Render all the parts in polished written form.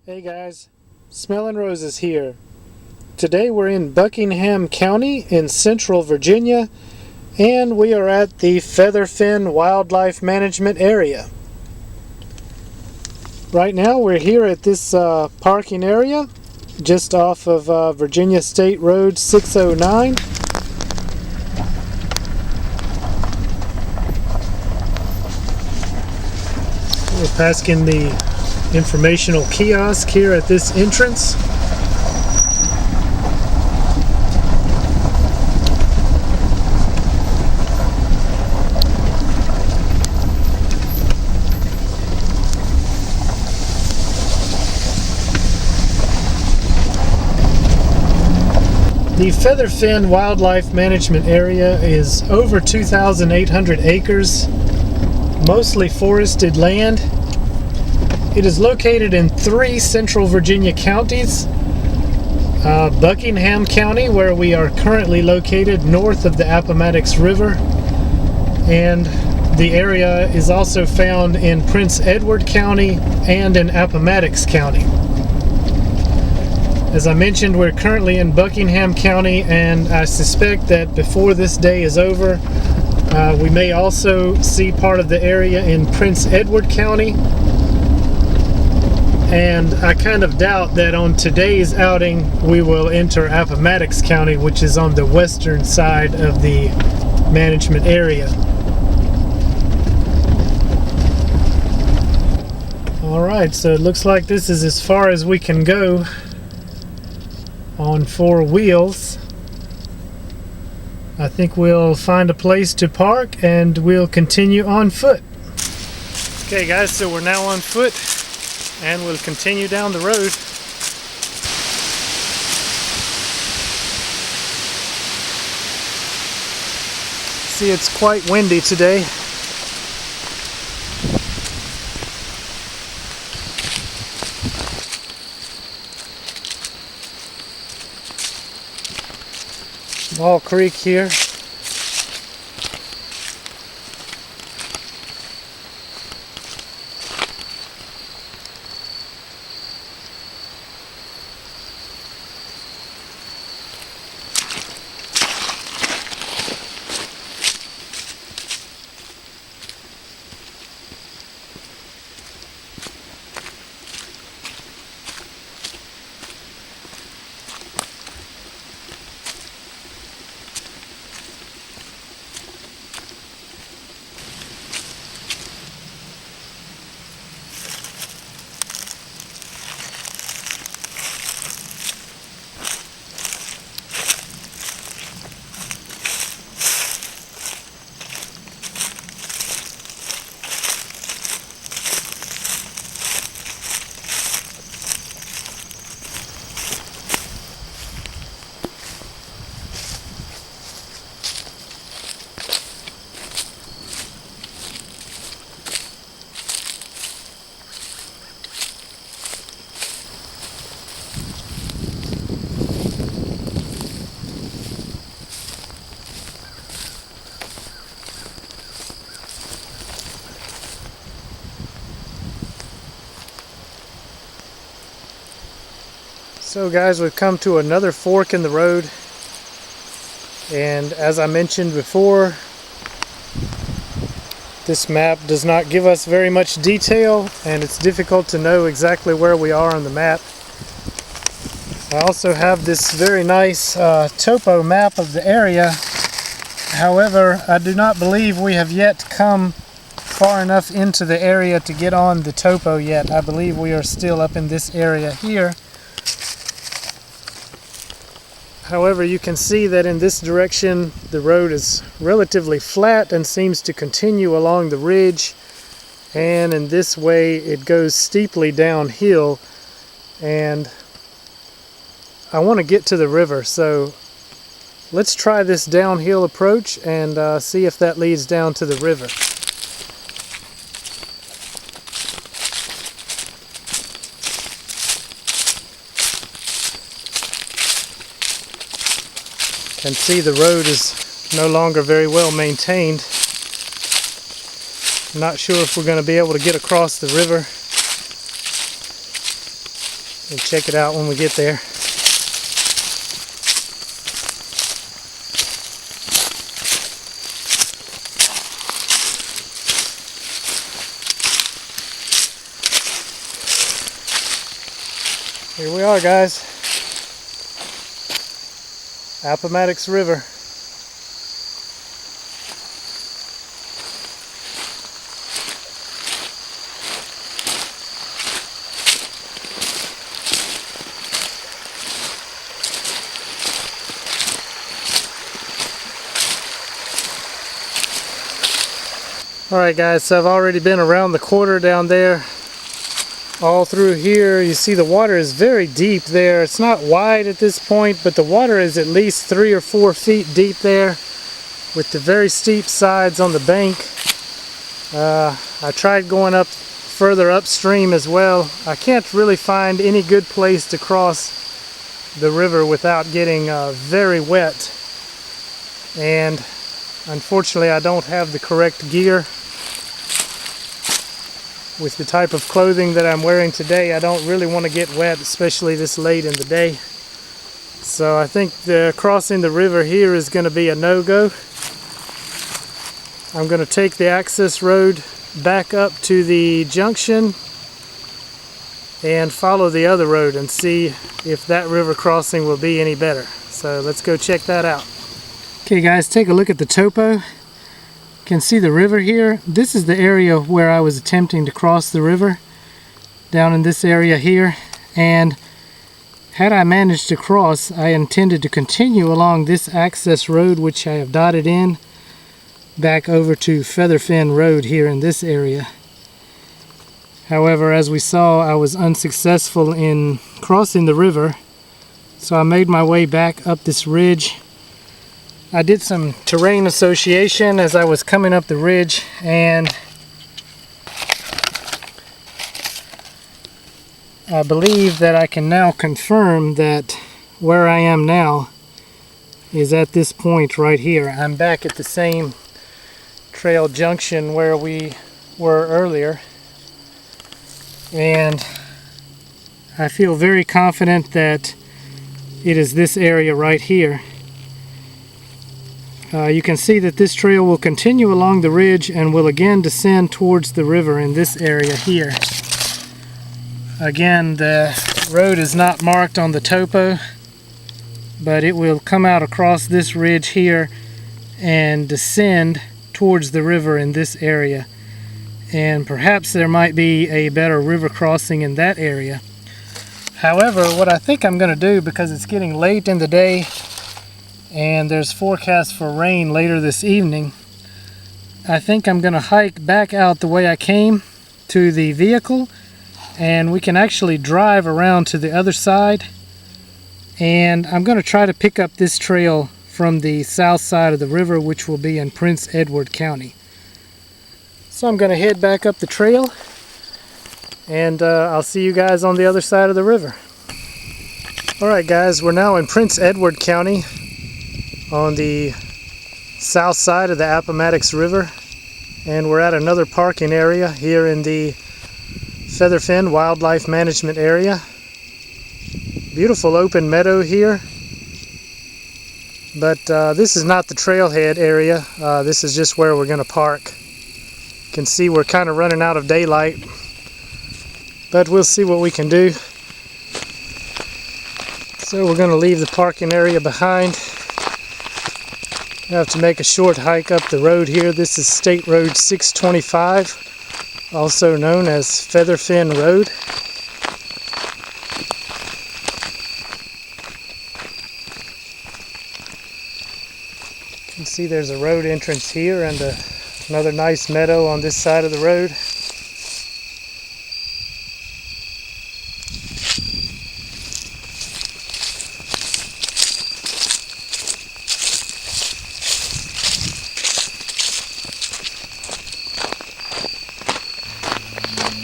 Hey guys, Smellin' Roses here. Today we're in Buckingham County in central Virginia, and we are at the Featherfin Wildlife Management Area. Right now we're here at this parking area just off of Virginia State Road 609. We're passing the informational kiosk here at this entrance. The Featherfin Wildlife Management Area is over 2,800 acres, mostly forested land. It is located in 3 central Virginia counties. Buckingham County, where we are currently located north of the Appomattox River, and the area is also found in Prince Edward County and in Appomattox County. As I mentioned, we're currently in Buckingham County, and I suspect that before this day is over, we may also see part of the area in Prince Edward County. And I kind of doubt that on today's outing we will enter Appomattox County, which is on the western side of the management area. Alright, so it looks like this is as far as we can go on 4 wheels. I think we'll find a place to park and we'll continue on foot. Okay guys, so we're now on foot and we'll continue down the road. See, it's quite windy today. Small creek here. So guys, we've come to another fork in the road, and as I mentioned before, this map does not give us very much detail and it's difficult to know exactly where we are on the map. I also have this very nice topo map of the area. However, I do not believe we have yet come far enough into the area to get on the topo yet. I believe we are still up in this area here. However, you can see that in this direction the road is relatively flat and seems to continue along the ridge, and in this way it goes steeply downhill, and I want to get to the river, so let's try this downhill approach and see if that leads down to the river. Can see the road is no longer very well maintained. I'm not sure if we're going to be able to get across the river. We'll check it out when we get there. Here we are, guys. Appomattox River. Alright guys, so I've already been around the quarter down there. All through here, you see the water is very deep there. It's not wide at this point, but the water is at least 3 or 4 feet deep there with the very steep sides on the bank. I tried going up further upstream as well. I can't really find any good place to cross the river without getting very wet. And unfortunately, I don't have the correct gear. With the type of clothing that I'm wearing today, I don't really want to get wet, especially this late in the day. So I think crossing the river here is going to be a no-go. I'm going to take the access road back up to the junction and follow the other road and see if that river crossing will be any better. So let's go check that out. Okay guys, take a look at the topo. You can see the river here. This is the area where I was attempting to cross the river, down in this area here, and had I managed to cross, I intended to continue along this access road, which I have dotted in, back over to Featherfin Road here in this area. However, as we saw, I was unsuccessful in crossing the river, so I made my way back up this ridge. I did some terrain association as I was coming up the ridge, and I believe that I can now confirm that where I am now is at this point right here. I'm back at the same trail junction where we were earlier, and I feel very confident that it is this area right here. You can see that this trail will continue along the ridge and will again descend towards the river in this area here. Again, the road is not marked on the topo, but it will come out across this ridge here and descend towards the river in this area. And perhaps there might be a better river crossing in that area. However, what I think I'm going to do, because it's getting late in the day and there's forecast for rain later this evening, I think I'm going to hike back out the way I came to the vehicle, and we can actually drive around to the other side, and I'm going to try to pick up this trail from the south side of the river, which will be in Prince Edward County. So I'm going to head back up the trail, and I'll see you guys on the other side of the river. Alright guys, we're now in Prince Edward County, on the south side of the Appomattox River, and we're at another parking area here in the Featherfin Wildlife Management Area. Beautiful open meadow here, but this is not the trailhead area. This is just where we're going to park. You can see we're kind of running out of daylight, but we'll see what we can do. So we're going to leave the parking area behind. I have to make a short hike up the road here. This is State Road 625, also known as Featherfin Road. You can see there's a road entrance here and another nice meadow on this side of the road.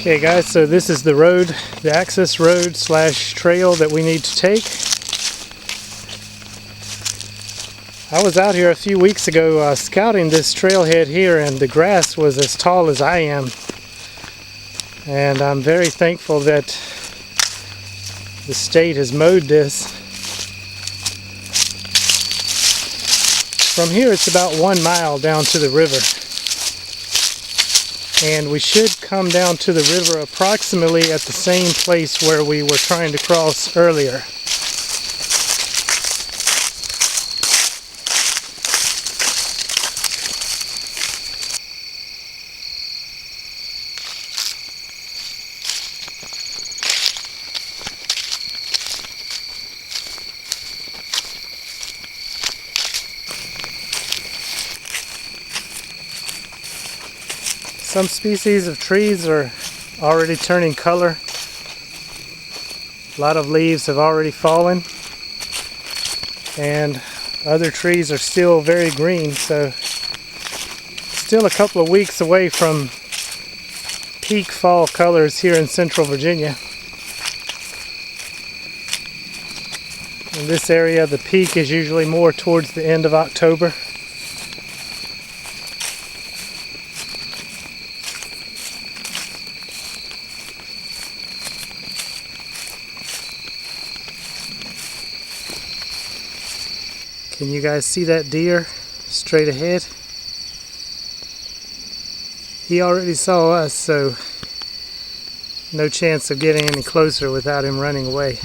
Okay guys, so this is the road, the access road slash trail that we need to take. I was out here a few weeks ago scouting this trailhead here, and the grass was as tall as I am. And I'm very thankful that The state has mowed this. From here it's about 1 mile down to the river. And we should come down to the river approximately at the same place where we were trying to cross earlier. Some species of trees are already turning color. A lot of leaves have already fallen, and other trees are still very green, so still a couple of weeks away from peak fall colors here in Central Virginia. In this area, the peak is usually more towards the end of October. Can you guys see that deer straight ahead? He already saw us, so no chance of getting any closer without him running away.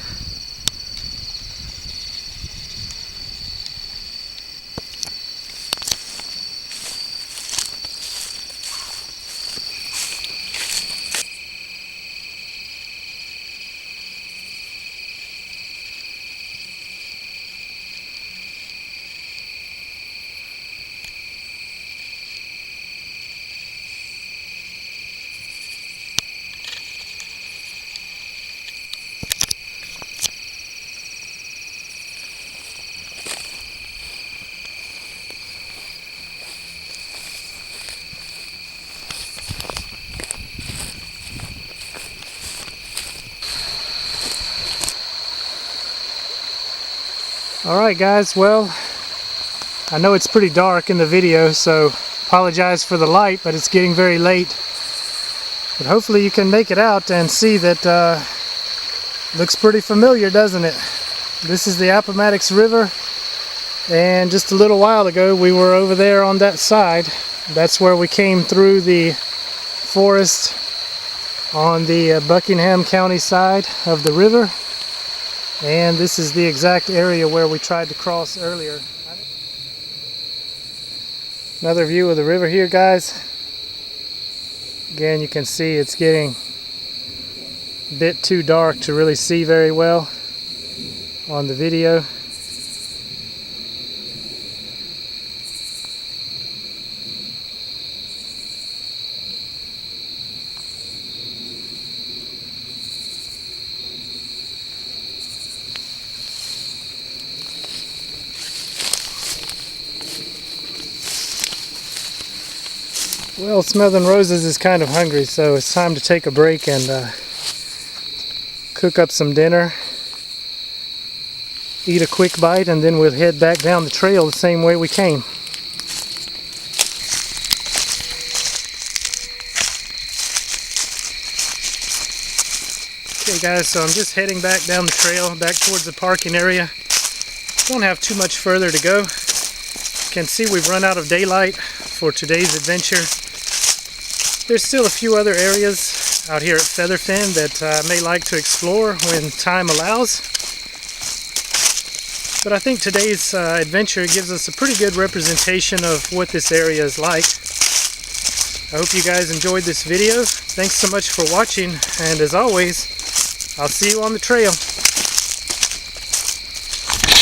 Alright guys, well, I know it's pretty dark in the video, so apologize for the light, but it's getting very late. But hopefully you can make it out and see that looks pretty familiar, doesn't it? This is the Appomattox River, and just a little while ago we were over there on that side. That's where we came through the forest on the Buckingham County side of the river. And this is the exact area where we tried to cross earlier. Another view of the river here, guys. Again, you can see it's getting a bit too dark to really see very well on the video. Well, Smelling Roses is kind of hungry, so it's time to take a break and cook up some dinner, eat a quick bite, and then we'll head back down the trail the same way we came. Okay guys, so I'm just heading back down the trail, back towards the parking area. Don't have too much further to go. You can see we've run out of daylight for today's adventure. There's still a few other areas out here at Featherfin that I may like to explore when time allows. But I think today's adventure gives us a pretty good representation of what this area is like. I hope you guys enjoyed this video. Thanks so much for watching, and as always, I'll see you on the trail.